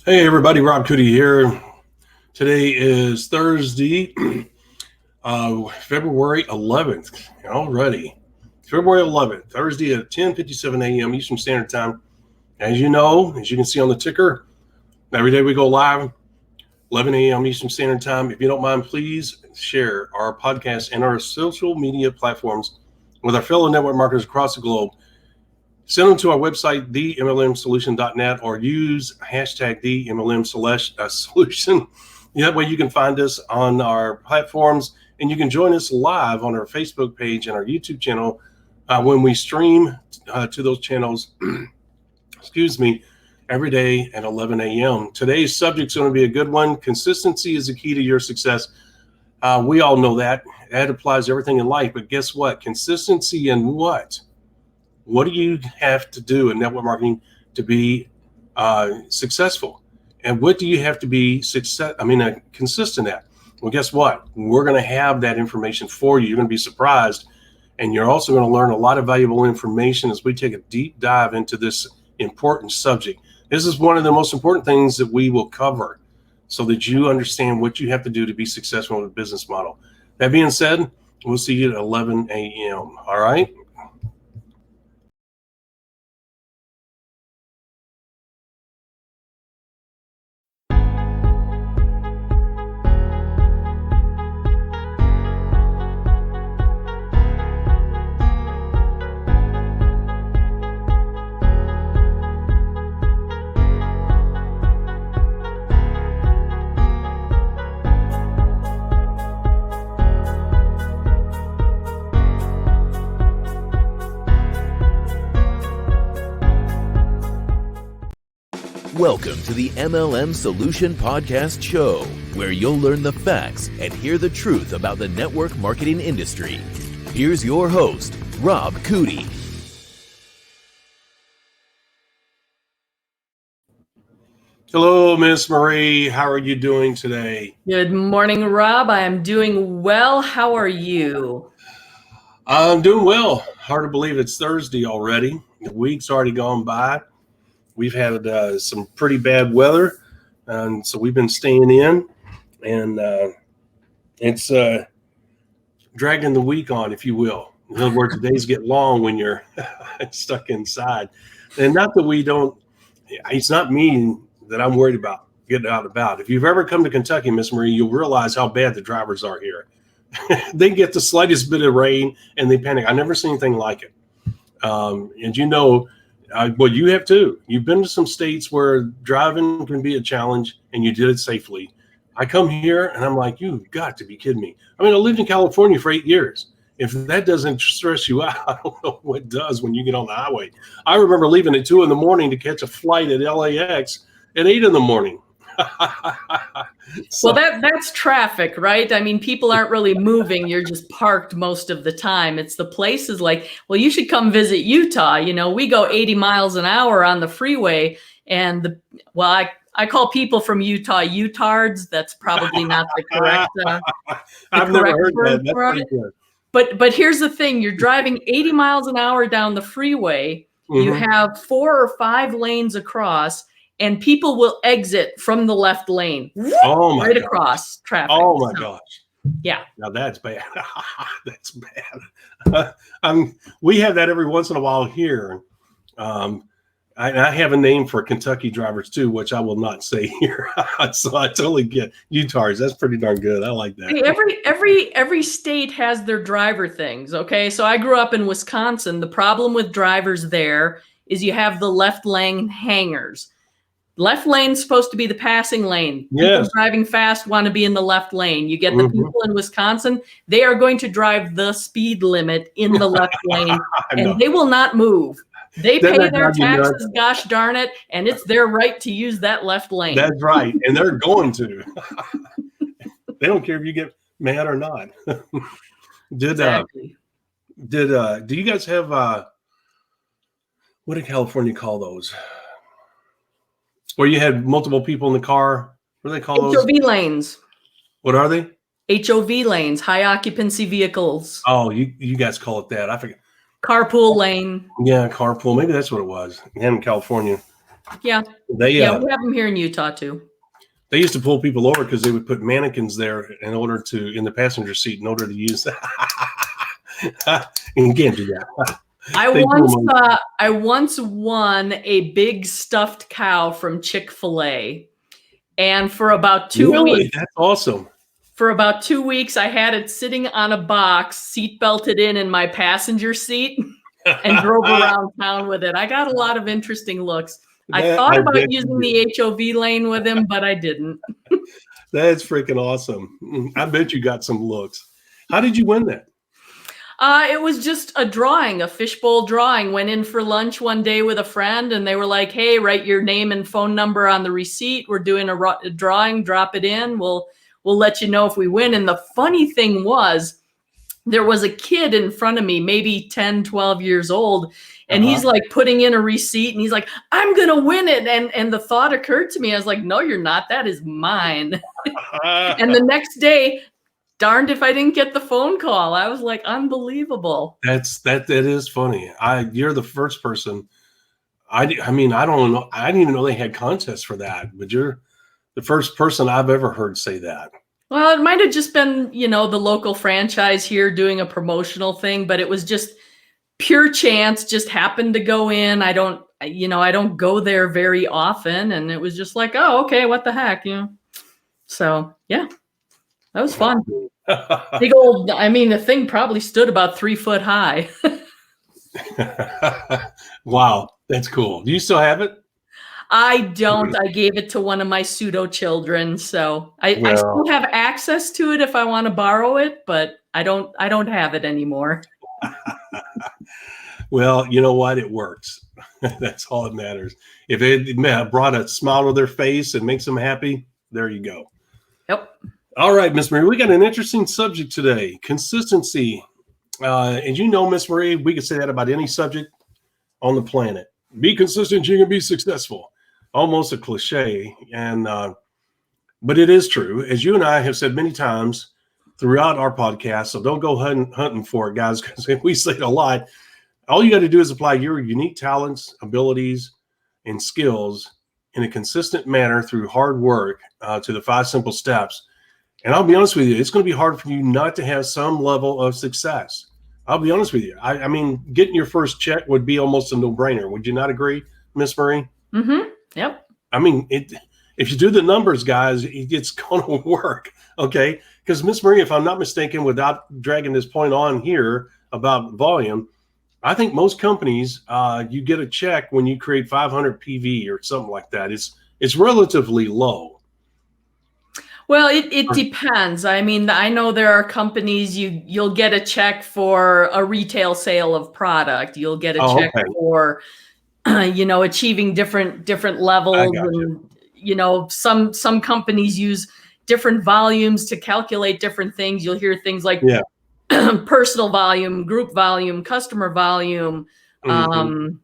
Hey everybody, Rob Cootie here. Today is Thursday, February 11th. Already, February 11th, Thursday at 10:57 a.m. Eastern Standard Time. As you know, as you can see on the ticker, every day we go live, 11 a.m. Eastern Standard Time. If you don't mind, please share our podcast and our social media platforms with our fellow network marketers across the globe. Send them to our website, themlmsolution.net, or use hashtag themlmsolution. That way you can find us on our platforms, and you can join us live on our Facebook page and our YouTube channel when we stream to those channels, excuse me, every day at 11 a.m. Today's subject is going to be a good one. Consistency is the key to your success. We all know that. That applies to everything in life, but guess what? Consistency in what? What do you have to do in network marketing to be successful? And what do you have to be consistent at? Well, guess what? We're going to have that information for you. You're going to be surprised. And you're also going to learn a lot of valuable information as we take a deep dive into this important subject. This is one of the most important things that we will cover so that you understand what you have to do to be successful in a business model. That being said, we'll see you at 11 a.m. All right? Welcome to the MLM Solution Podcast Show, where you'll learn the facts and hear the truth about the network marketing industry. Here's your host, Rob Cootie. Hello, Miss Marie. How are you doing today? Good morning, Rob. I am doing well. How are you? I'm doing well. Hard to believe it's Thursday already. The week's already gone by. We've had some pretty bad weather, and so we've been staying in, and it's dragging the week on, if you will. In other words, the days get long when you're stuck inside. And not that we don't, it's not me that I'm worried about getting out and about. If you've ever come to Kentucky, Miss Marie, you'll realize how bad the drivers are here. They get the slightest bit of rain and they panic. I've never seen anything like it. And you know, well, you have too. You've been to some states where driving can be a challenge and you did it safely. I come here and I'm like, you've got to be kidding me. I mean, I lived in California for 8 years. If that doesn't stress you out, I don't know what does when you get on the highway. I remember leaving at 2 a.m. to catch a flight at LAX at 8 a.m. So, well, that's traffic, right? I mean, people aren't really moving. You're just parked most of the time. It's the places like, well, you should come visit Utah. You know, we go 80 miles an hour on the freeway. And I call people from Utah Utards. That's probably not the correct. I've never heard that. That's pretty good. But here's the thing. You're driving 80 miles an hour down the freeway. Mm-hmm. You have 4 or 5 lanes across. And people will exit from the left lane right across traffic. Oh, my gosh. Yeah. Now, that's bad. That's bad. We have that every once in a while here. I have a name for Kentucky drivers, too, which I will not say here. So I totally get Utards. That's pretty darn good. I like that. Hey, every state has their driver things, okay? So I grew up in Wisconsin. The problem with drivers there is you have the left lane hangers. Left lane's supposed to be the passing lane. Yes. People driving fast want to be in the left lane. You get the people in Wisconsin, they are going to drive the speed limit in the left lane, and they will not move. They pay their taxes, gosh darn it, and it's their right to use that left lane. That's right, and they're going to. They don't care if you get mad or not. Exactly. Do you guys have, what did California call those? Where you had multiple people in the car. What do they call those? HOV lanes. What are they? HOV lanes, high occupancy vehicles. Oh, you guys call it that. I forget. Carpool lane. Yeah, carpool. Maybe that's what it was. In California. Yeah. They Yeah, we have them here in Utah too. they used to pull people over because they would put mannequins there in the passenger seat in order to use that. And you can't do that. I once won a big stuffed cow from Chick-fil-A, and for about 2 weeks, That's awesome. For about 2 weeks, I had it sitting on a box, seat belted in my passenger seat, and drove around town with it. I got a lot of interesting looks. I thought about using the HOV lane with him, but I didn't. That's freaking awesome. I bet you got some looks. How did you win that? It was just a drawing, a fishbowl drawing. Went in for lunch one day with a friend, and they were like, "Hey, write your name and phone number on the receipt. We're doing a drawing. Drop it in. We'll let you know if we win." And the funny thing was, there was a kid in front of me, maybe 10, 12 years old, and he's like putting in a receipt, and he's like, "I'm gonna win it." And the thought occurred to me. I was like, "No, you're not. That is mine." And the next day, darned if I didn't get the phone call. I was like, unbelievable. That is funny. You're the first person. I mean, I don't know. I didn't even know they had contests for that, but you're the first person I've ever heard say that. Well, it might have just been, the local franchise here doing a promotional thing, but it was just pure chance, just happened to go in. I don't go there very often. And it was just like, oh, okay, what the heck, So yeah, that was fun. Big old, the thing probably stood about 3 foot high. Wow, that's cool. Do you still have it? I don't. I gave it to one of my pseudo children, so I still have access to it if I want to borrow it, but I don't have it anymore. Well, you know what? It works. That's all that matters. If it brought a smile to their face and makes them happy, there you go. Yep. All right, Miss Marie, we got an interesting subject today: consistency. And you know, Miss Marie, we could say that about any subject on the planet. Be consistent, you can be successful. Almost a cliche, but it is true. As you and I have said many times throughout our podcast, so don't go hunting for it, guys, because we say it a lot. All you got to do is apply your unique talents, abilities, and skills in a consistent manner through hard work to the 5 simple steps. And I'll be honest with you, it's going to be hard for you not to have some level of success. I'll be honest with you. I mean, getting your first check would be almost a no-brainer. Would you not agree, Miss Marie? Mm-hmm. Yep. I mean, if you do the numbers, guys, it's going to work, okay? Because Miss Marie, if I'm not mistaken, without dragging this point on here about volume, I think most companies, you get a check when you create 500 PV or something like that. It's relatively low. Well, it depends. I mean, I know there are companies you'll get a check for a retail sale of product. You'll get a check for, achieving different levels. And, some companies use different volumes to calculate different things. You'll hear things like personal volume, group volume, customer volume. QV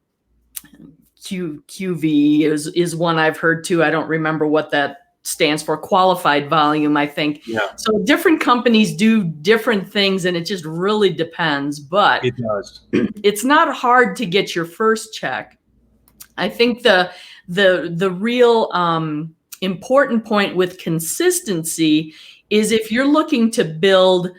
is one I've heard too. I don't remember what that stands for. Qualified volume, I think. Yeah. So different companies do different things, and it just really depends. But it does. It's not hard to get your first check. I think the real important point with consistency is if you're looking to build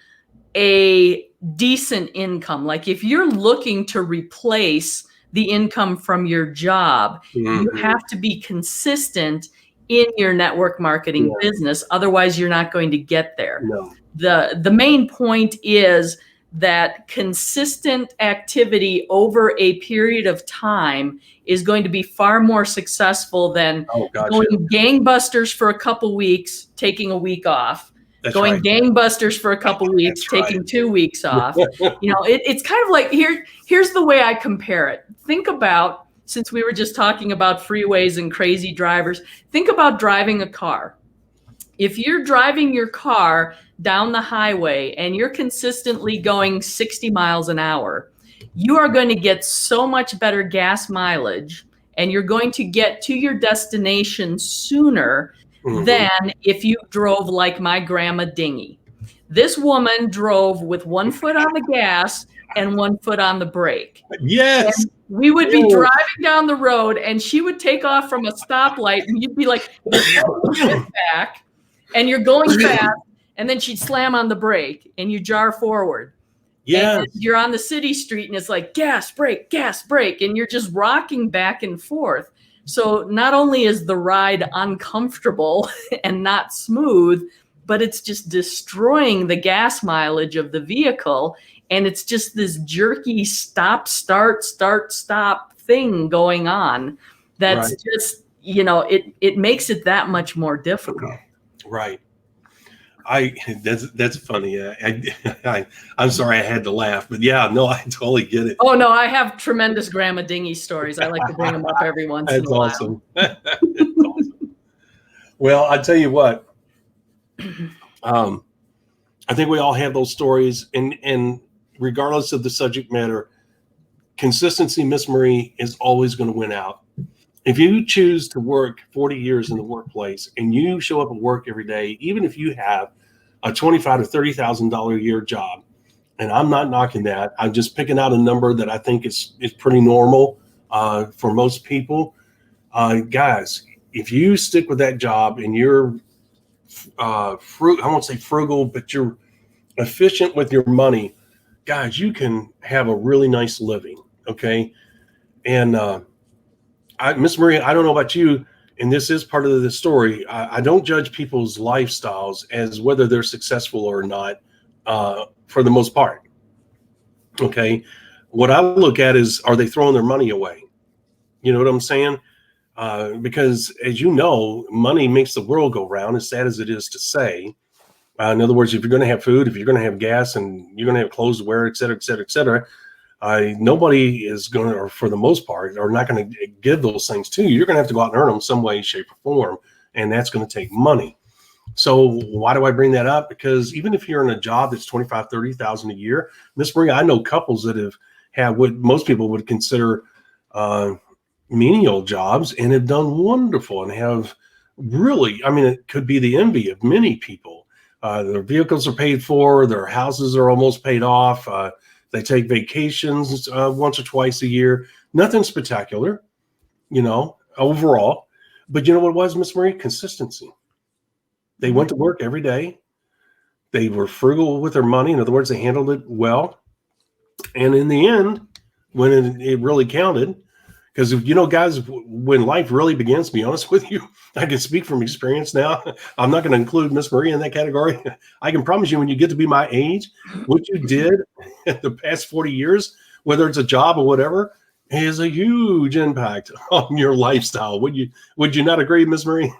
a decent income, like if you're looking to replace the income from your job, you have to be consistent in your network marketing business. Otherwise, you're not going to get there. No. The main point is that consistent activity over a period of time is going to be far more successful than going gangbusters for a couple weeks, taking a week off. That's going right. gangbusters for a couple weeks, taking 2 weeks off. It's kind of like here's the way I compare it. Think about, since we were just talking about freeways and crazy drivers, think about driving a car. If you're driving your car down the highway and you're consistently going 60 miles an hour, you are going to get so much better gas mileage, and you're going to get to your destination sooner than if you drove like my grandma Dingy. This woman drove with 1 foot on the gas, and one foot on the brake. Yes. And we would be Ew. driving down the road and she would take off from a stoplight and you'd be like, back and you're going fast. And then she'd slam on the brake and you jar forward. Yes. And you're on the city street and it's like gas, brake. And you're just rocking back and forth. So not only is the ride uncomfortable and not smooth, but it's just destroying the gas mileage of the vehicle. And it's just this jerky stop, start, stop thing going on. That's Right. just, you know, it makes it that much more difficult. Right. That's funny. I'm sorry I had to laugh, but yeah, no, I totally get it. Oh no, I have tremendous Grandma Dingy stories. I like to bring them up every once in a while. That's awesome. That's awesome. Well, I tell you what, I think we all have those stories, and regardless of the subject matter, consistency, Miss Marie, is always going to win out. If you choose to work 40 years in the workplace and you show up at work every day, even if you have a $25,000 to $30,000 a year job, and I'm not knocking that, I'm just picking out a number that I think is pretty normal for most people. Guys, if you stick with that job and you're I won't say frugal, but you're efficient with your money, guys, you can have a really nice living. Okay. And Miss Marie, I don't know about you, and this is part of the story. I don't judge people's lifestyles as whether they're successful or not, for the most part. Okay. What I look at is, are they throwing their money away? You know what I'm saying? Because as you know, money makes the world go round, as sad as it is to say. In other words, if you're going to have food, if you're going to have gas, and you're going to have clothes to wear, et cetera, et cetera, et cetera, nobody is going to, or for the most part, are not going to give those things to you. You're going to have to go out and earn them some way, shape, or form, and that's going to take money. So why do I bring that up? Because even if you're in a job that's $25,000, $30,000 a year, Miss Marie, I know couples that have had what most people would consider menial jobs and have done wonderful and have really, I mean, it could be the envy of many people. Their vehicles are paid for, their houses are almost paid off. They take vacations once or twice a year. Nothing spectacular, you know, overall. But you know what it was, Miss Marie? Consistency. They went to work every day. They were frugal with their money. In other words, they handled it well. And in the end, when it really counted, because, you know, guys, when life really begins, to be honest with you, I can speak from experience now. I'm not going to include Miss Marie in that category. I can promise you, when you get to be my age, what you did in the past 40 years, whether it's a job or whatever, has a huge impact on your lifestyle. Would you not agree, Miss Marie?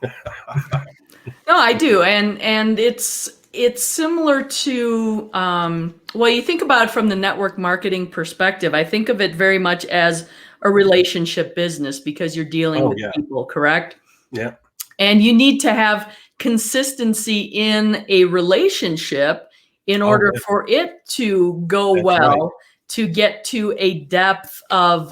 No, I do. And it's similar to, well, you think about it from the network marketing perspective. I think of it very much as a relationship business, because you're dealing with people, correct? Yeah. And you need to have consistency in a relationship in order for it to go well, to get to a depth of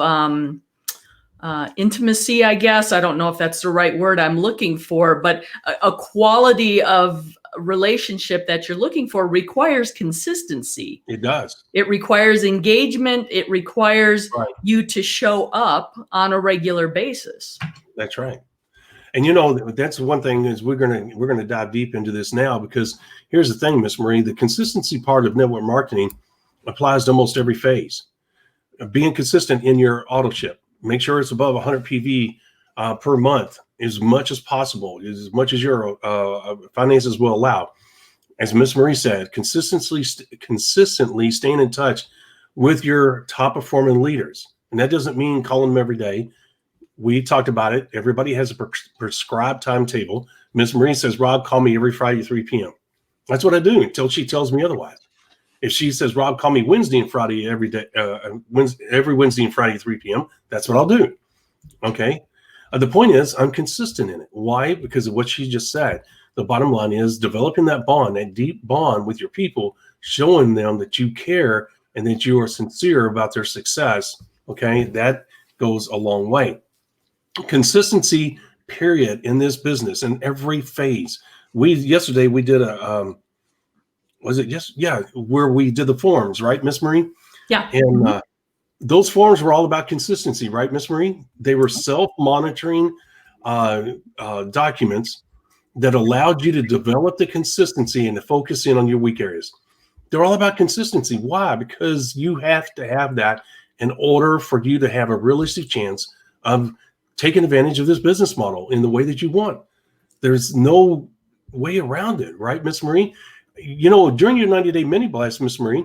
intimacy, I guess. I don't know if that's the right word I'm looking for, but a quality of relationship that you're looking for requires consistency. It does. It requires engagement. It requires you to show up on a regular basis. That's right. And you know, that's one thing is we're gonna dive deep into this now, because here's the thing, Miss Marie, the consistency part of network marketing applies to almost every phase. Being consistent in your auto ship, make sure it's above 100 PV per month, as much as possible, as much as your finances will allow. As Miss Marie said, consistently staying in touch with your top performing leaders. And that doesn't mean calling them every day. We talked about it. Everybody has a prescribed timetable. Miss Marie says, Rob, call me every Friday at 3 p.m. That's what I do until she tells me otherwise. If she says, Rob, call me Wednesday and Friday every day, every Wednesday and Friday at 3 p.m., that's what I'll do. Okay. The point is, I'm consistent in it. Why? Because of what she just said. The bottom line is developing that bond, that deep bond with your people, showing them that you care and that you are sincere about their success. Okay. That goes a long way. Consistency, period, in this business, in every phase. Yesterday we did where we did the forums, right, Miss Marie? Yeah. And those forums were all about consistency, right, Miss Marie? They were self-monitoring documents that allowed you to develop the consistency and to focus in on your weak areas. They're all about consistency. Why? Because you have to have that in order for you to have a realistic chance of taking advantage of this business model in the way that you want. There's no way around it, right, Miss Marie? You know, during your 90-day mini blast, Miss Marie,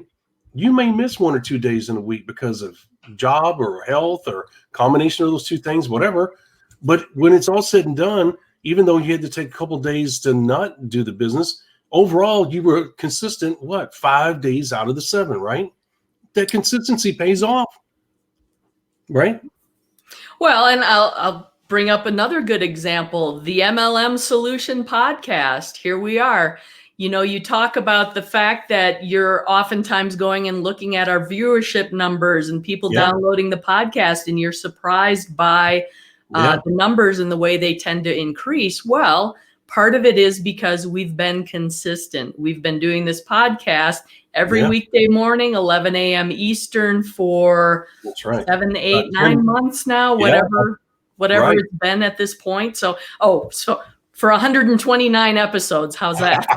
you may miss 1 or 2 days in a week because of job or health or combination of those two things, whatever. But when it's all said and done, even though you had to take a couple of days to not do the business, overall, you were consistent, 5 days out of the 7, right? That consistency pays off, right? Well, and I'll bring up another good example, the MLM Solution Podcast. Here we are. You know, you talk about the fact that you're oftentimes going and looking at our viewership numbers and people downloading the podcast, and you're surprised by the numbers and the way they tend to increase. Well, part of it is because we've been consistent. We've been doing this podcast every weekday morning, 11 a.m. Eastern for 7, 8, 9 months now, whatever it's been at this point. So for 129 episodes, how's that?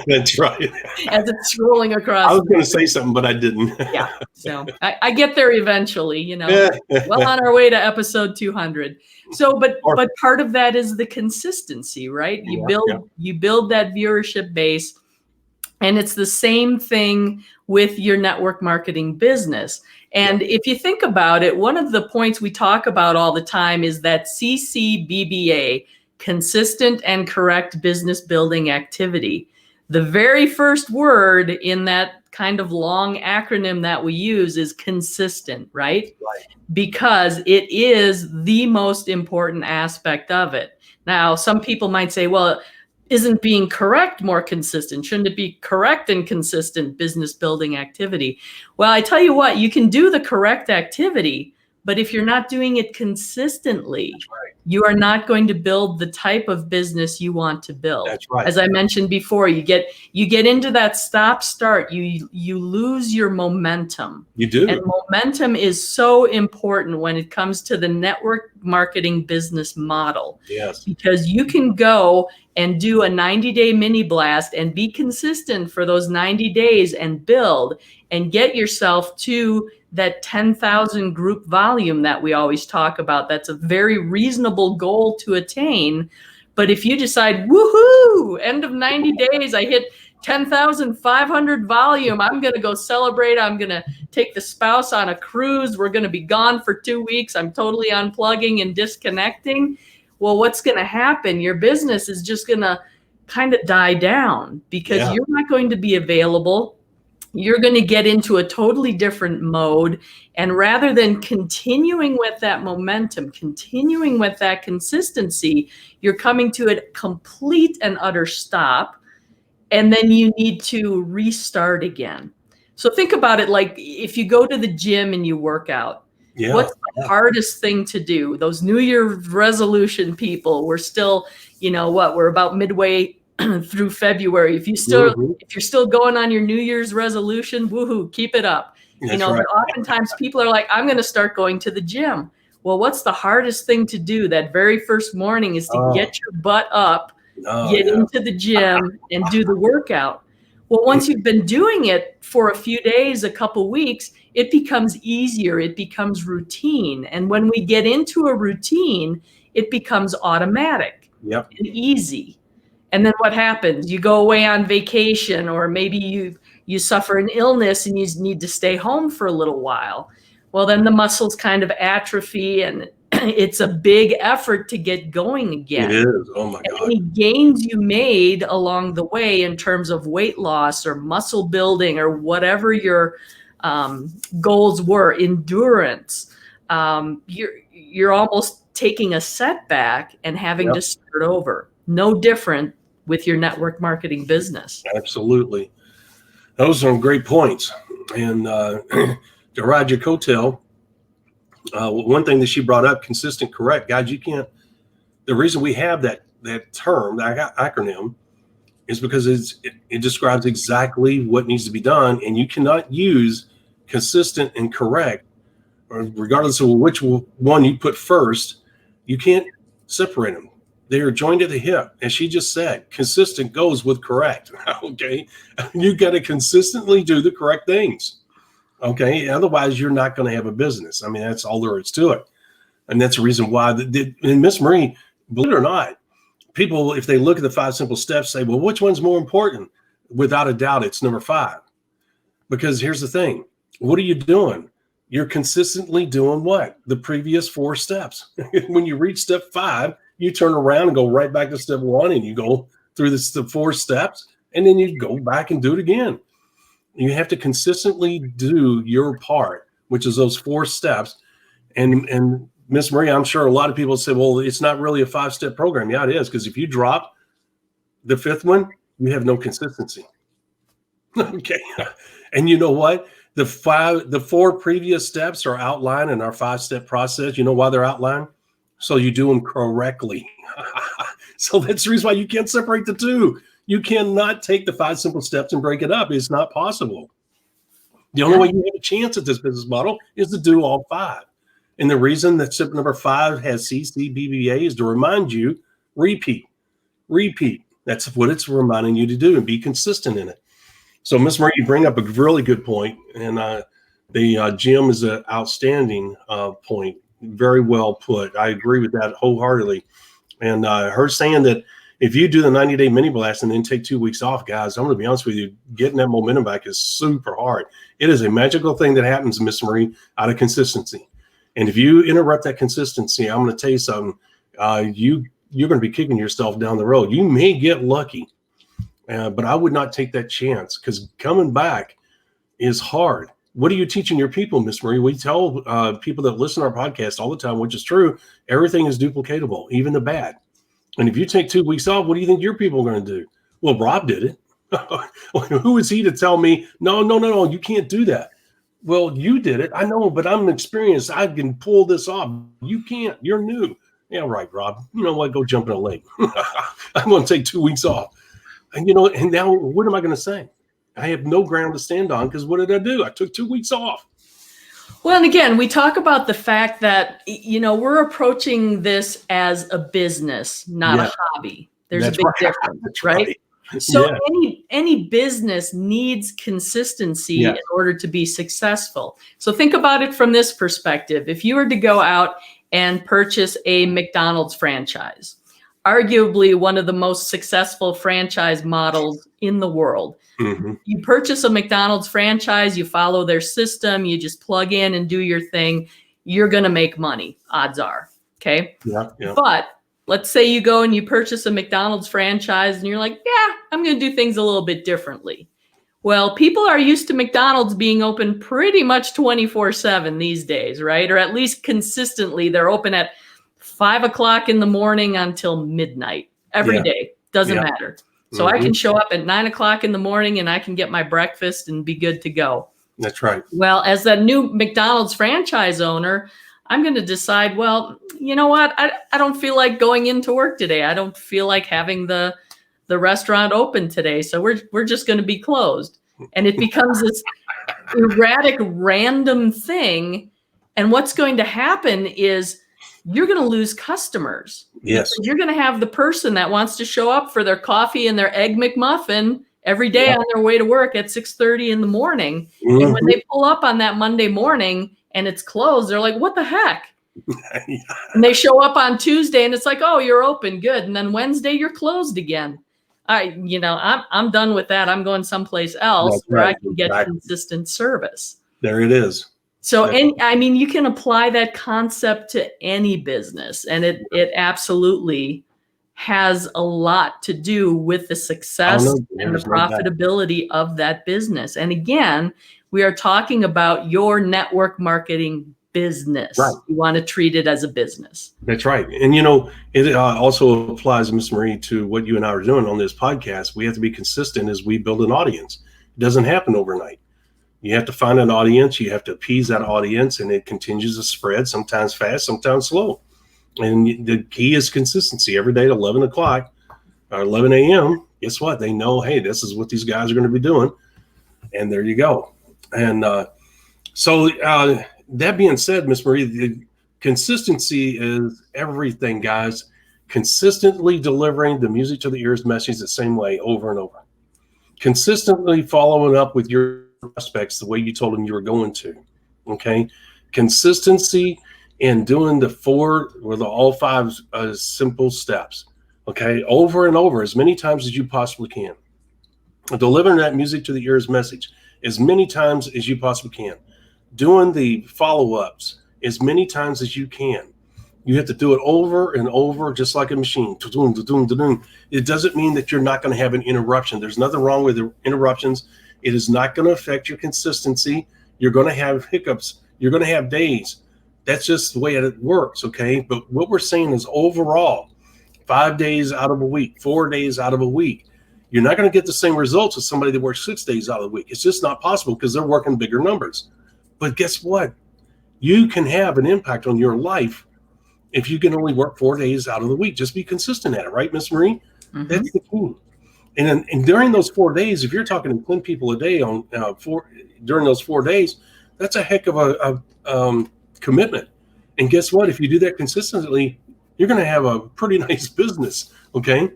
That's right. As it's scrolling across. I was going to say something, but I didn't. Yeah. So I get there eventually, you know, well on our way to episode 200. So, but part of that is the consistency, right? You build that viewership base, and it's the same thing with your network marketing business. And if you think about it, one of the points we talk about all the time is that CCBBA, consistent and correct business building activity. The very first word in that kind of long acronym that we use is consistent, right? Because it is the most important aspect of it. Now, some people might say, well, isn't being correct more consistent? Shouldn't it be correct and consistent business building activity? Well, I tell you what, you can do the correct activity, but if you're not doing it consistently, you are not going to build the type of business you want to build. That's right. As I mentioned before, you get into that stop-start, you lose your momentum. You do. And momentum is so important when it comes to the network marketing business model. Yes. Because you can go and do a 90-day mini blast and be consistent for those 90 days and build and get yourself to that 10,000 group volume that we always talk about. That's a very reasonable goal to attain. But if you decide, woohoo, end of 90 days, I hit 10,500 volume, I'm going to go celebrate. I'm going to take the spouse on a cruise. We're going to be gone for 2 weeks. I'm totally unplugging and disconnecting. Well, what's going to happen? Your business is just going to kind of die down because you're not going to be available. You're going to get into a totally different mode. And rather than continuing with that momentum, continuing with that consistency, you're coming to a complete and utter stop. And then you need to restart again. So think about it like if you go to the gym and you work out, what's the hardest thing to do? Those New Year's resolution people, we're still, we're about midway through February. If you're still going on your New Year's resolution, woohoo, keep it up. Right. But oftentimes people are like, I'm going to start going to the gym. Well, what's the hardest thing to do that very first morning is to get your butt up, get into the gym and do the workout. Well, once you've been doing it for a few days, a couple weeks, it becomes easier. It becomes routine. And when we get into a routine, it becomes automatic and easy. And then what happens? You go away on vacation, or maybe you suffer an illness and you need to stay home for a little while. Well, then the muscles kind of atrophy, and it's a big effort to get going again. It is. Oh my God. Any gains you made along the way in terms of weight loss or muscle building or whatever your goals were, endurance, you're almost taking a setback and having to start over. No different with your network marketing business. Absolutely. Those are great points. And to ride your coattail, one thing that she brought up, consistent, correct. Guys, the reason we have that term, that acronym, is because it describes exactly what needs to be done, and you cannot use consistent and correct, or regardless of which one you put first. You can't separate them. They are joined at the hip. As she just said, consistent goes with correct. Okay. You got to consistently do the correct things. Okay. Otherwise, you're not going to have a business. I mean, that's all there is to it. And that's the reason why. And Miss Marie, believe it or not, people, if they look at the 5 simple steps, say, well, which one's more important? Without a doubt, it's number 5. Because here's the thing. What are you doing? You're consistently doing what? The previous 4 steps. When you reach step 5, you turn around and go right back to step 1, and you go through the 4 steps, and then you go back and do it again. You have to consistently do your part, which is those 4 steps. And Miss Marie, I'm sure a lot of people say, well, it's not really a 5-step program. Yeah, it is, because if you drop the 5th one, you have no consistency. Okay. And you know what? The 4 previous steps are outlined in our 5-step process. You know why they're outlined? So you do them correctly. So that's the reason why you can't separate the 2. You cannot take the 5 simple steps and break it up. It's not possible. The only way you have a chance at this business model is to do all 5. And the reason that step number 5 has CCBBA is to remind you, repeat. That's what it's reminding you to do, and be consistent in it. So, Miss Marie, you bring up a really good point, and the gym is an outstanding point. Very well put. I agree with that wholeheartedly. And her saying that if you do the 90-day mini blast and then take 2 weeks off, guys, I'm going to be honest with you, getting that momentum back is super hard. It is a magical thing that happens, Miss Marie, out of consistency. And if you interrupt that consistency, I'm going to tell you something. You're going to be kicking yourself down the road. You may get lucky, but I would not take that chance, because coming back is hard. What are you teaching your people, Miss Marie? We tell people that listen to our podcast all the time, which is true. Everything is duplicatable, even the bad. And if you take 2 weeks off, what do you think your people are going to do? Well, Rob did it. Who is he to tell me, no, you can't do that? Well, you did it. I know, but I'm experienced. I can pull this off. You can't. You're new. Yeah, right, Rob. You know what? Go jump in a lake. I'm going to take 2 weeks off. And and now what am I going to say? I have no ground to stand on, because what did I do? I took 2 weeks off. Well, and again, we talk about the fact that, we're approaching this as a business, not a hobby. There's a big difference, right? So any business needs consistency in order to be successful. So think about it from this perspective. If you were to go out and purchase a McDonald's franchise, arguably one of the most successful franchise models in the world. Mm-hmm. You purchase a McDonald's franchise, you follow their system, you just plug in and do your thing, you're going to make money, odds are. Okay. Yeah. But let's say you go and you purchase a McDonald's franchise and you're like, yeah, I'm going to do things a little bit differently. Well, people are used to McDonald's being open pretty much 24/7 these days, right? Or at least consistently. They're open at 5 o'clock in the morning until midnight every day. Doesn't matter. So I can show up at 9 o'clock in the morning and I can get my breakfast and be good to go. That's right. Well, as the new McDonald's franchise owner, I'm going to decide, well, you know what? I don't feel like going into work today. I don't feel like having the restaurant open today. So we're just going to be closed. And it becomes this erratic, random thing. And what's going to happen is you're going to lose customers. Yes. You're going to have the person that wants to show up for their coffee and their Egg McMuffin every day on their way to work at 6:30 in the morning. Mm-hmm. And when they pull up on that Monday morning and it's closed, they're like, what the heck? And they show up on Tuesday and it's like, oh, you're open. Good. And then Wednesday you're closed again. I'm done with that. I'm going someplace else where I can get consistent service. There it is. So, you can apply that concept to any business, and it absolutely has a lot to do with the success and the profitability of that business. And again, we are talking about your network marketing business. Right. You want to treat it as a business. That's right. And, it also applies, Ms. Marie, to what you and I are doing on this podcast. We have to be consistent as we build an audience. It doesn't happen overnight. You have to find an audience. You have to appease that audience, and it continues to spread, sometimes fast, sometimes slow. And the key is consistency. Every day at 11 o'clock or 11 a.m., guess what? They know, hey, this is what these guys are going to be doing. And there you go. And so that being said, Miss Marie, the consistency is everything, guys. Consistently delivering the music to the ears message the same way over and over. Consistently following up with your prospects the way you told them you were going to. Okay. Consistency in doing all 5 simple steps. Okay. Over and over as many times as you possibly can. Delivering that music to the ears message as many times as you possibly can. Doing the follow-ups as many times as you can. You have to do it over and over, just like a machine. It doesn't mean that you're not going to have an interruption. There's nothing wrong with the interruptions. It is not going to affect your consistency. You're going to have hiccups. You're going to have days. That's just the way it works, okay? But what we're saying is overall, 5 days out of a week, 4 days out of a week, you're not going to get the same results as somebody that works 6 days out of the week. It's just not possible because they're working bigger numbers. But guess what? You can have an impact on your life if you can only work 4 days out of the week. Just be consistent at it, right, Miss Marie? Mm-hmm. That's the key. And during those 4 days, if you're talking to 10 people a day during those 4 days, that's a heck of a commitment. And guess what? If you do that consistently, you're going to have a pretty nice business, okay?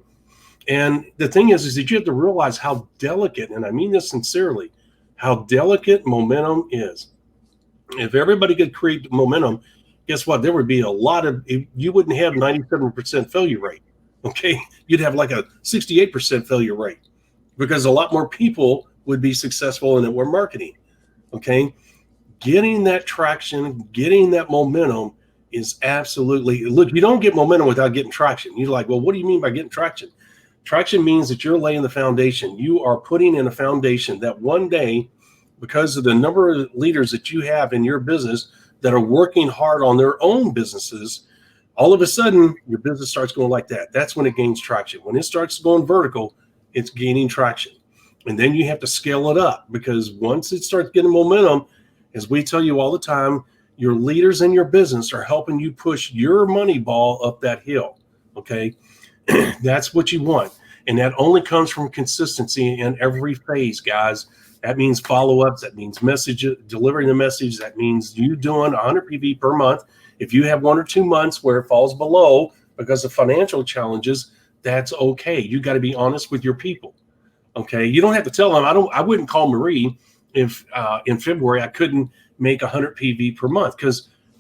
And the thing is that you have to realize how delicate, and I mean this sincerely, how delicate momentum is. If everybody could create momentum, guess what? There would be you wouldn't have 97% failure rate, okay? You'd have like a 68% failure rate because a lot more people would be successful in network marketing, okay? Getting that traction, getting that momentum is absolutely, look, you don't get momentum without getting traction. You're like, well, what do you mean by getting traction? Traction means that you're laying the foundation. You are putting in a foundation that one day, because of the number of leaders that you have in your business that are working hard on their own businesses, all of a sudden your business starts going like that. That's when it gains traction. When it starts going vertical, it's gaining traction. And then you have to scale it up because once it starts getting momentum, as we tell you all the time, your leaders in your business are helping you push your money ball up that hill. Okay. That's what you want. And that only comes from consistency in every phase, guys. That means follow-ups. That means delivering the message. That means you doing 100 PV per month. If you have 1 or 2 months where it falls below because of financial challenges, that's okay. You got to be honest with your people. Okay. You don't have to tell them. I wouldn't call Marie if in February I couldn't make 100 PV per month,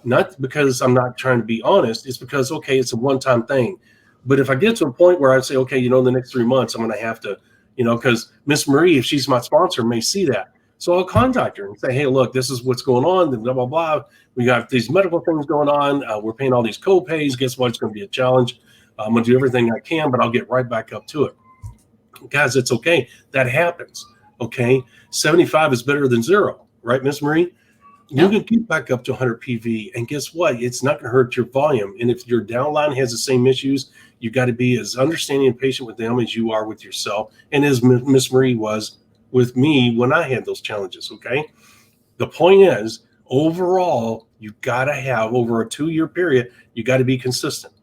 not because I'm not trying to be honest. It's because, okay, it's a one-time thing. But if I get to a point where I say, okay, in the next 3 months, I'm going to have to, because Miss Marie, if she's my sponsor, may see that. So I'll contact her and say, hey, look, this is what's going on, blah, blah, blah. We got these medical things going on. We're paying all these co-pays. Guess what? It's going to be a challenge. I'm going to do everything I can, but I'll get right back up to it. Guys, it's okay. That happens. Okay. 75 is better than 0, right, Miss Marie? You can get back up to 100 PV, and guess what? It's not going to hurt your volume. And if your downline has the same issues, you got to be as understanding and patient with them as you are with yourself, and as Miss Marie was with me when I had those challenges, okay? The point is, overall, you got to have, over a 2-year period, you got to be consistent,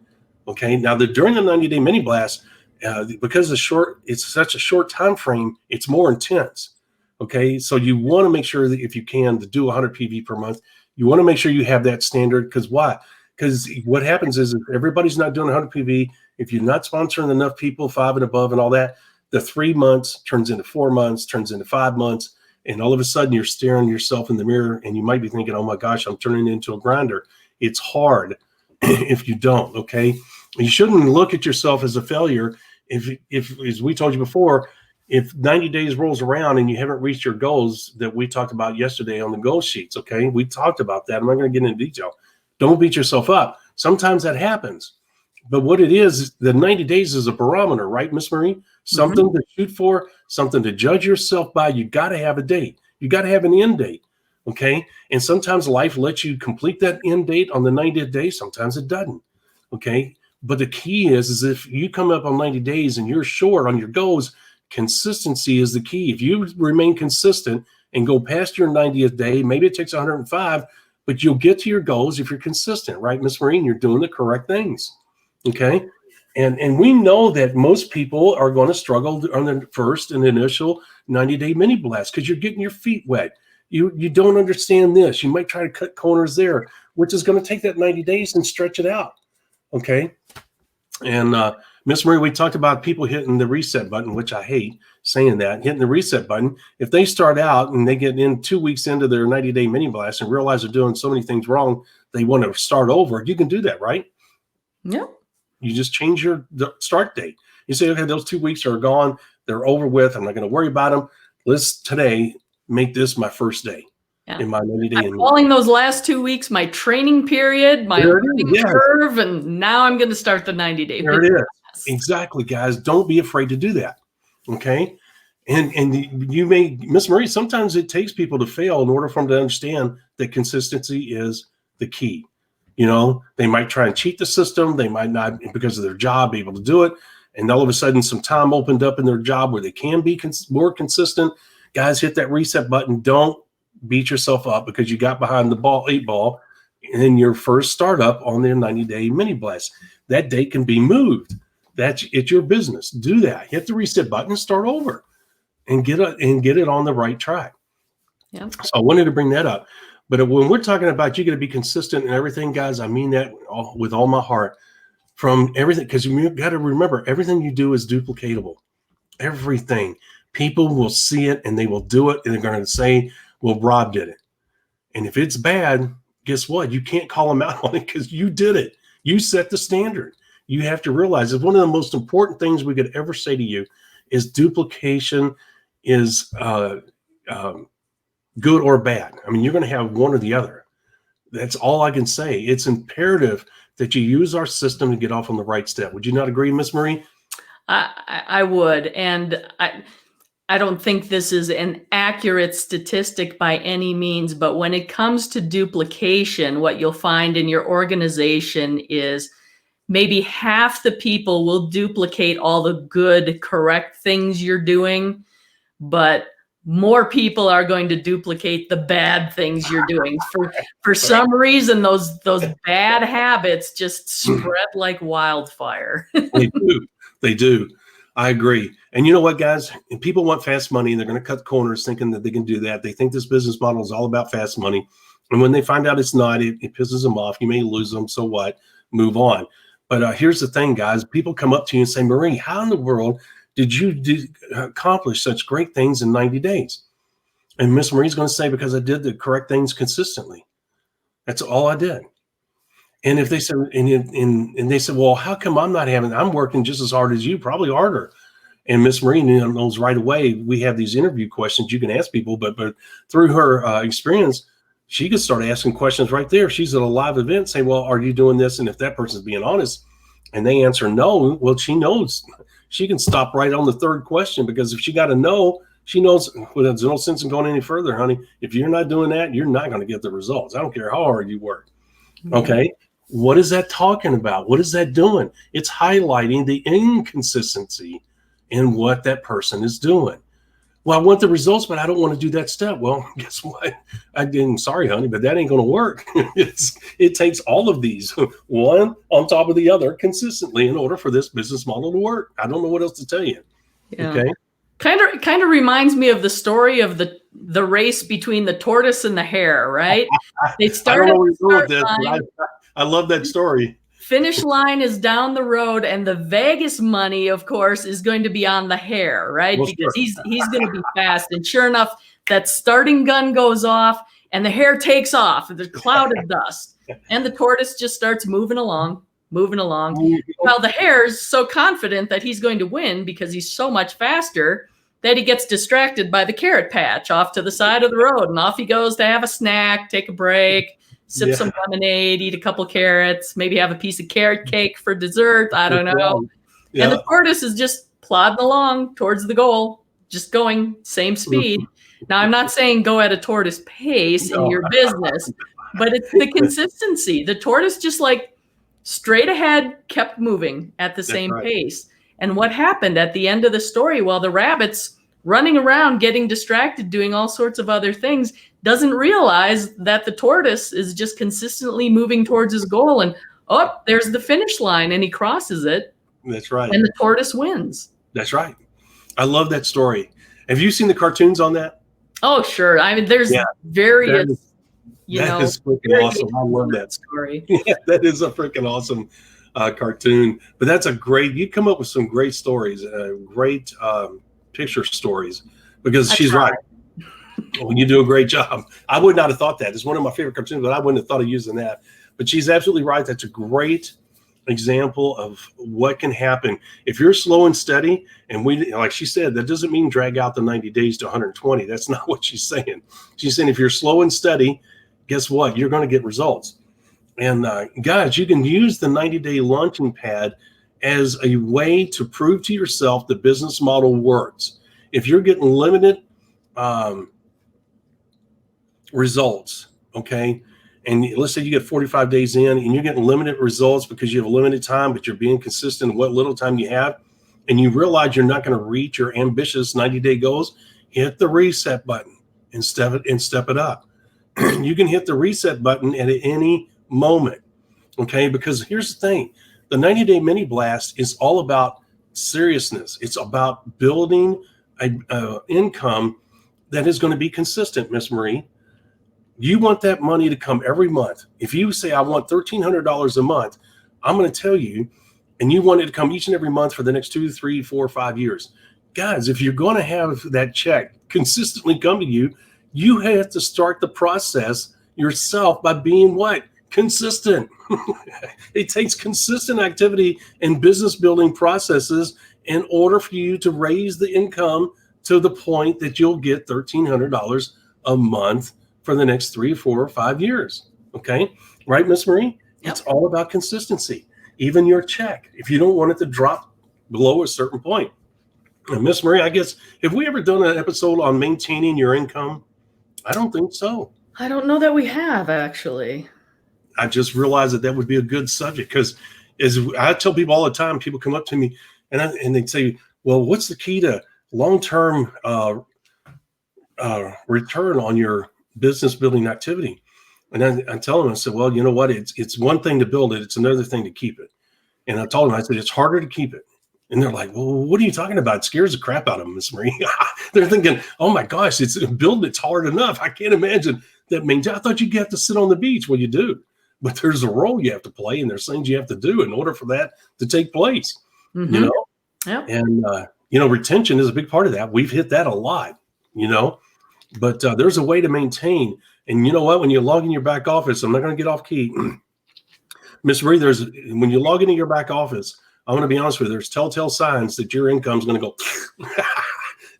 okay? Now, during the 90-day mini blast, because it's such a short time frame, it's more intense. Okay, so you want to make sure that if you can to do 100 PV per month, you want to make sure you have that standard. Because why? Because what happens is if everybody's not doing 100 PV, if you're not sponsoring enough people, 5 and above and all that, the 3 months turns into 4 months, turns into 5 months. And all of a sudden you're staring yourself in the mirror and you might be thinking, oh my gosh, I'm turning into a grinder. It's hard if you don't, okay? You shouldn't look at yourself as a failure. If as we told you before, if 90 days rolls around and you haven't reached your goals that we talked about yesterday on the goal sheets, okay? We talked about that. I'm not going to get into detail. Don't beat yourself up. Sometimes that happens. But what it is, the 90 days is a barometer, right, Miss Marie? Something to shoot for, something to judge yourself by. You got to have a date. You got to have an end date, okay? And sometimes life lets you complete that end date on the 90th day. Sometimes it doesn't, okay? But the key is if you come up on 90 days and you're short on your goals, consistency is the key. If you remain consistent and go past your 90th day, maybe it takes 105, but you'll get to your goals if you're consistent, right, Miss Marie? You're doing the correct things, okay? And we know that most people are going to struggle on the first and initial 90-day mini blast because you're getting your feet wet. You don't understand this. You might try to cut corners there, which is going to take that 90 days and stretch it out. Okay. And Miss Marie, we talked about people hitting the reset button, which I hate saying that, hitting the reset button. If they start out and they get in 2 weeks into their 90-day mini blast and realize they're doing so many things wrong, they want to start over. You can do that, right? Yeah. You just change the start date. You say, okay, those 2 weeks are gone. They're over with. I'm not going to worry about them. Let's today make this my first day in my 90-day. I'm calling those last 2 weeks my training period, my learning curve, and now I'm going to start the 90-day. There it is. Exactly, guys. Don't be afraid to do that. Okay. And you may, Miss Marie, sometimes it takes people to fail in order for them to understand that consistency is the key. You know, they might try and cheat the system. They might not, because of their job, be able to do it. And all of a sudden, some time opened up in their job where they can be more consistent. Guys, hit that reset button. Don't beat yourself up because you got behind the 8 ball in your first startup on their 90-day mini blast. That date can be moved. It's your business. Do that. Hit the reset button and start over, and get it on the right track. Yeah. So I wanted to bring that up. But when we're talking about you got to be consistent in everything, guys, I mean that with all my heart. From everything, because you got to remember, everything you do is duplicatable. Everything. People will see it and they will do it, and they're going to say, well, Rob did it. And if it's bad, guess what? You can't call them out on it because you did it. You set the standard. You have to realize that one of the most important things we could ever say to you is duplication is good or bad. I mean, you're going to have one or the other. That's all I can say. It's imperative that you use our system to get off on the right step. Would you not agree, Miss Marie? I would. And I don't think this is an accurate statistic by any means, but when it comes to duplication, what you'll find in your organization is maybe half the people will duplicate all the good, correct things you're doing, but more people are going to duplicate the bad things you're doing. For some reason, those bad habits just spread like wildfire. They do. I agree. And you know what, guys? People want fast money, and they're going to cut corners thinking that they can do that. They think this business model is all about fast money. And when they find out it's not, it pisses them off. You may lose them. So what? Move on. But here's the thing, guys. People come up to you and say, Marie, how in the world did you accomplish such great things in 90 days? And Miss Marie's going to say, because I did the correct things consistently. That's all I did. And if they said, and they said, well, how come I'm working just as hard as you, probably harder. And Miss Marie knows right away. We have these interview questions you can ask people, but through her experience, she could start asking questions right there. She's at a live event, say, well, are you doing this? And if that person's being honest and they answer no, well, she knows she can stop right on the third question, because if she got a no, she knows, well, there's no sense in going any further, honey. If you're not doing that, you're not going to get the results. I don't care how hard you work. Okay. What is that talking about? What is that doing? It's highlighting the inconsistency in what that person is doing. Well, I want the results, but I don't want to do that step. Well, guess what? Sorry, honey, but that ain't going to work. It takes all of these, one on top of the other, consistently in order for this business model to work. I don't know what else to tell you. Yeah. Okay. Kind of reminds me of the story of the race between the tortoise and the hare, right? They started. I love that story. Finish line is down the road, and the Vegas money, of course, is going to be on the hare, right? Well, because he's going to be fast. And sure enough, that starting gun goes off, and the hare takes off. There's a cloud of dust, and the tortoise just starts moving along. Well, the hare's so confident that he's going to win because he's so much faster that he gets distracted by the carrot patch off to the side of the road, and off he goes to have a snack, take a break, sip some lemonade, eat a couple carrots, maybe have a piece of carrot cake for dessert. I don't know. Yeah. And the tortoise is just plodding along towards the goal, just going same speed. Now, I'm not saying go at a tortoise pace in your business, but it's the consistency. The tortoise just straight ahead kept moving at the same pace. And what happened at the end of the story? Well, the rabbit's running around, getting distracted, doing all sorts of other things, doesn't realize that the tortoise is just consistently moving towards his goal. And there's the finish line, and he crosses it. That's right. And the tortoise wins. That's right. I love that story. Have you seen the cartoons on that? Oh, sure. I mean, there's Yeah, various, that is freaking various awesome. I love that. story. Yeah, that is a freaking awesome cartoon. But that's you come up with some great stories, great picture stories, because she's right. Well, you do a great job. I would not have thought that. It's one of my favorite cartoons, but I wouldn't have thought of using that. But she's absolutely right. That's a great example of what can happen if you're slow and steady. And like she said, that doesn't mean drag out the 90 days to 120. That's not what she's saying. She's saying if you're slow and steady, guess what? You're going to get results. And guys, you can use the 90-day launching pad as a way to prove to yourself the business model works. If you're getting limited results, okay, and let's say you get 45 days in and you're getting limited results because you have a limited time, but you're being consistent in what little time you have, and you realize you're not going to reach your ambitious 90-day goals, hit the reset button and step it up. You can hit the reset button at any moment, okay? Because here's the thing. The 90-day mini blast is all about seriousness. It's about building an income that is going to be consistent, Miss Marie. You want that money to come every month. If you say, I want $1,300 a month, I'm going to tell you, and you want it to come each and every month for the next 2, 3, 4, 5 years. Guys, if you're going to have that check consistently come to you, you have to start the process yourself by being what? Consistent. It takes consistent activity and business building processes in order for you to raise the income to the point that you'll get $1,300 a month for the next 3, 4, or 5 years. Okay. Right, Miss Marie? Yep. It's all about consistency. Even your check, if you don't want it to drop below a certain point. And Miss Marie, I guess, have we ever done an episode on maintaining your income? I don't think so. I don't know that we have, actually. I just realized that would be a good subject, because as I tell people all the time, people come up to me and they say, well, what's the key to long-term return on your business building activity? And I tell them, I said, well, you know what? It's one thing to build it. It's another thing to keep it. And I told them, I said, it's harder to keep it. And they're like, well, what are you talking about? It scares the crap out of them, Miss Marie. They're thinking, oh my gosh, it's hard enough. I can't imagine that means I thought you'd have to sit on the beach. Well, you do, but there's a role you have to play, and there's things you have to do in order for that to take place. Mm-hmm. You know? Yep. And retention is a big part of that. We've hit that a lot, but there's a way to maintain. And you know what? When you log in your back office, I'm not going to get off key. Miss Marie, when you log into your back office, I'm going to be honest with you, there's telltale signs that your income is going to go.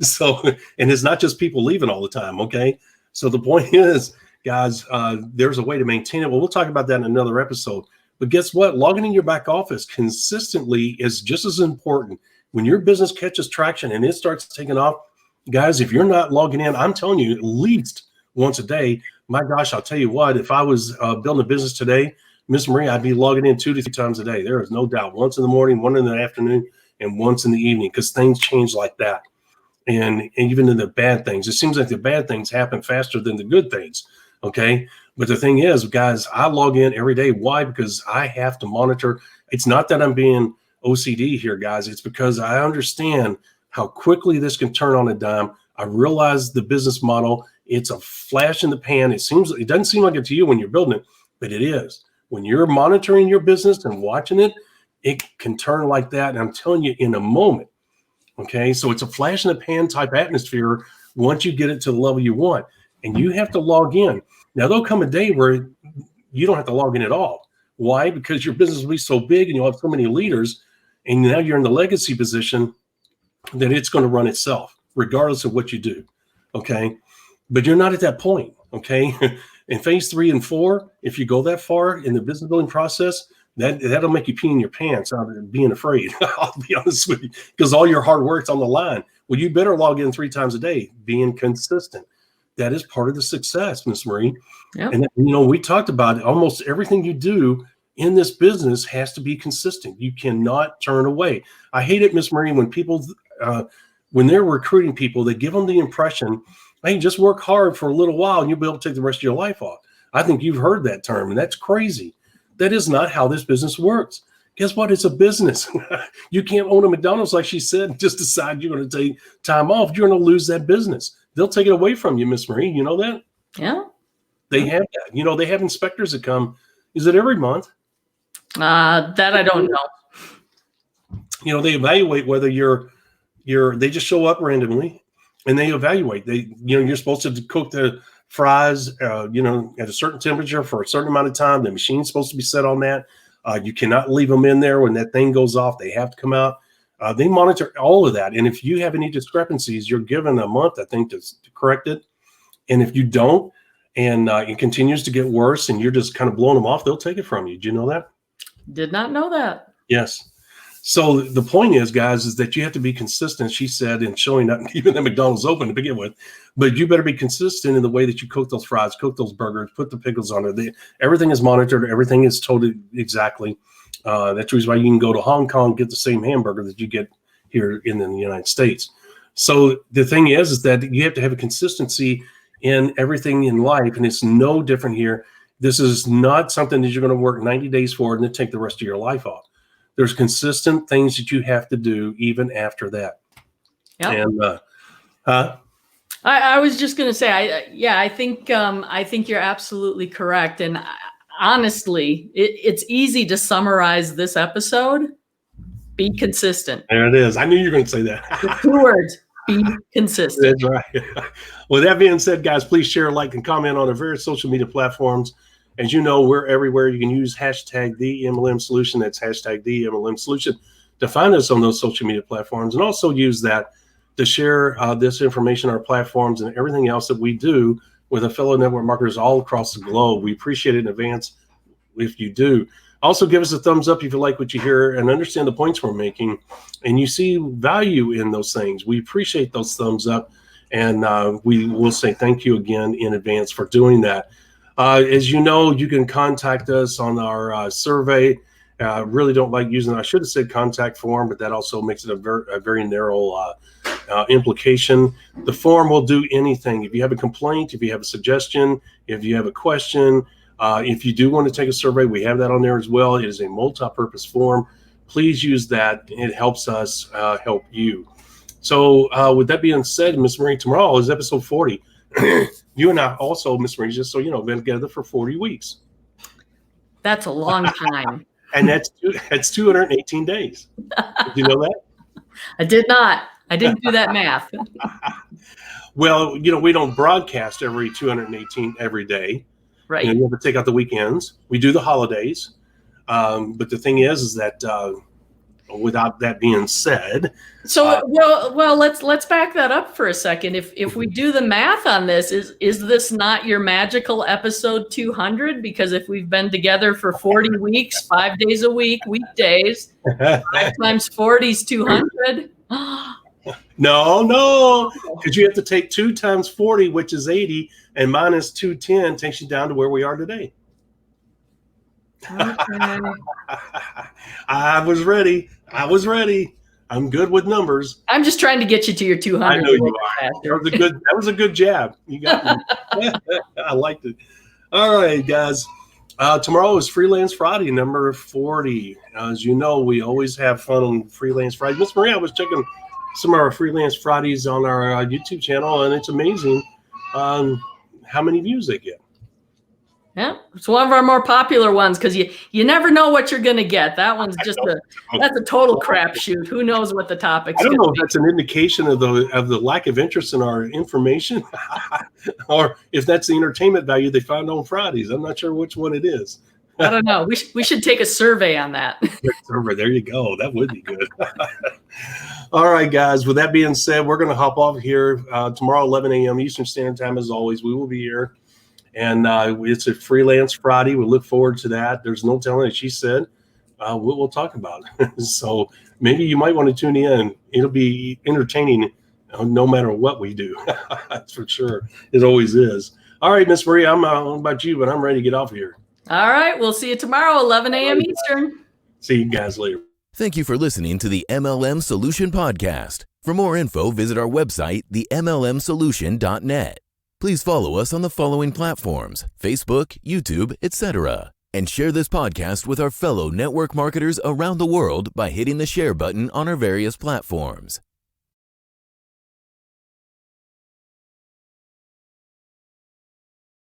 So, and it's not just people leaving all the time. Okay. So the point is, guys, there's a way to maintain it. Well, we'll talk about that in another episode. But guess what? Logging in your back office consistently is just as important. When your business catches traction and it starts taking off, guys, if you're not logging in, I'm telling you, at least once a day. My gosh, I'll tell you what, if I was building a business today, Miss Marie, I'd be logging in 2 to 3 times a day. There is no doubt. Once in the morning, one in the afternoon, and once in the evening, because things change like that. And even in the bad things, it seems like the bad things happen faster than the good things. Okay. But the thing is, guys, I log in every day. Why? Because I have to monitor. It's not that I'm being OCD here, guys. It's because I understand how quickly this can turn on a dime. I realize the business model. It's a flash in the pan. It doesn't seem like it to you when you're building it, but it is. When you're monitoring your business and watching it, it can turn like that. And I'm telling you, in a moment. Okay. So it's a flash in the pan type atmosphere once you get it to the level you want. And you have to log in. Now, there'll come a day where you don't have to log in at all. Why? Because your business will be so big and you'll have so many leaders. And now you're in the legacy position that it's going to run itself, regardless of what you do. Okay. But you're not at that point. Okay. In phase 3 and 4, if you go that far in the business building process, that'll make you pee in your pants out of being afraid. I'll be honest with you, because all your hard work's on the line. Well, you better log in 3 times a day, being consistent. That is part of the success, Miss Marie. Yep. And we talked about it. Almost everything you do in this business has to be consistent. You cannot turn away. I hate it, Miss Marie, when people, when they're recruiting people, they give them the impression, hey, just work hard for a little while and you'll be able to take the rest of your life off. I think you've heard that term, and that's crazy. That is not how this business works. Guess what? It's a business. You can't own a McDonald's, like she said, and just decide you're going to take time off. You're going to lose that business. They'll take it away from you, Miss Marie. You know that? Yeah. They have that. You know, they have inspectors that come. Is it every month? That I don't know. You know, they evaluate whether they just show up randomly and they evaluate. You're supposed to cook the fries, at a certain temperature for a certain amount of time. The machine's supposed to be set on that. You cannot leave them in there when that thing goes off. They have to come out. They monitor all of that. And if you have any discrepancies, you're given a month, I think, to correct it. And if you don't, and it continues to get worse and you're just kind of blowing them off, they'll take it from you. Do you know that? Did not know that. Yes. So the point is, guys, is that you have to be consistent, she said, in showing up, even the McDonald's open to begin with. But you better be consistent in the way that you cook those fries, cook those burgers, put the pickles on it. Everything is monitored. Everything is told exactly. That's the reason why you can go to Hong Kong, get the same hamburger that you get here in the United States. So the thing is that you have to have a consistency in everything in life, and it's no different here. This is not something that you're going to work 90 days for and then take the rest of your life off. There's consistent things that you have to do even after that. Yeah. And I was just going to say, I think you're absolutely correct. And honestly, it's easy to summarize this episode. Be consistent. There it is. I knew you were going to say that. The 2 words. Be consistent. That's right. With that being said, guys, please share, like, and comment on our various social media platforms. As you know, we're everywhere. You can use hashtag the MLM Solution. That's hashtag the MLM Solution to find us on those social media platforms, and also use that to share this information, our platforms, and everything else that we do with our fellow network marketers all across the globe. We appreciate it in advance if you do. Also, give us a thumbs up if you like what you hear and understand the points we're making, and you see value in those things. We appreciate those thumbs up, and we will say thank you again in advance for doing that. As you know, you can contact us on our survey. Really don't like using it. I should have said contact form, but that also makes it a very narrow implication. The form will do anything. If you have a complaint, if you have a suggestion, if you have a question, if you do want to take a survey, we have that on there as well. It is a multi-purpose form. Please use that. It helps us help you. So with that being said, Miss Marie, tomorrow is episode 40. You and I also, Miss Marie, just so you know, been together for 40 weeks. That's a long time. And that's 218 days. Did you know that? I did not. I didn't do that math. Well, we don't broadcast every 218 every day. Right. You have to take out the weekends. We do the holidays. But the thing is that without that being said. So, well, let's back that up for a second. If we do the math on this, is this not your magical episode 200? Because if we've been together for 40 weeks, 5 days a week, weekdays, 5 times 40 is 200. No, because you have to take 2 times 40, which is 80, and minus 210 takes you down to where we are today. Okay. I was ready. I'm good with numbers. I'm just trying to get you to your 200. I know you are. That was a good jab. You got me. I liked it. All right, guys. Tomorrow is Freelance Friday, number 40. As you know, we always have fun on Freelance Friday. Miss Maria, I was checking some of our Freelance Fridays on our YouTube channel, and it's amazing how many views they get. Yeah, it's one of our more popular ones because you never know what you're going to get. That one's just that's a total crapshoot. Who knows what the topic's I don't know if be. that's an indication of the lack of interest in our information, or if that's the entertainment value they find on Fridays. I'm not sure which one it is. I don't know. We should take a survey on that. There you go. That would be good. All right, guys. With that being said, we're going to hop off here tomorrow, 11 a.m. Eastern Standard Time. As always, we will be here. And it's a Freelance Friday. We look forward to that. There's no telling, as she said, we'll talk about it. So maybe you might want to tune in. It'll be entertaining no matter what we do. That's for sure. It always is. All right, Miss Maria, I don't know about you, but I'm ready to get off of here. All right. We'll see you tomorrow, 11 a.m. Eastern. See you guys later. Thank you for listening to the MLM Solution Podcast. For more info, visit our website, themlmsolution.net. Please follow us on the following platforms: Facebook, YouTube, etc. And share this podcast with our fellow network marketers around the world by hitting the share button on our various platforms.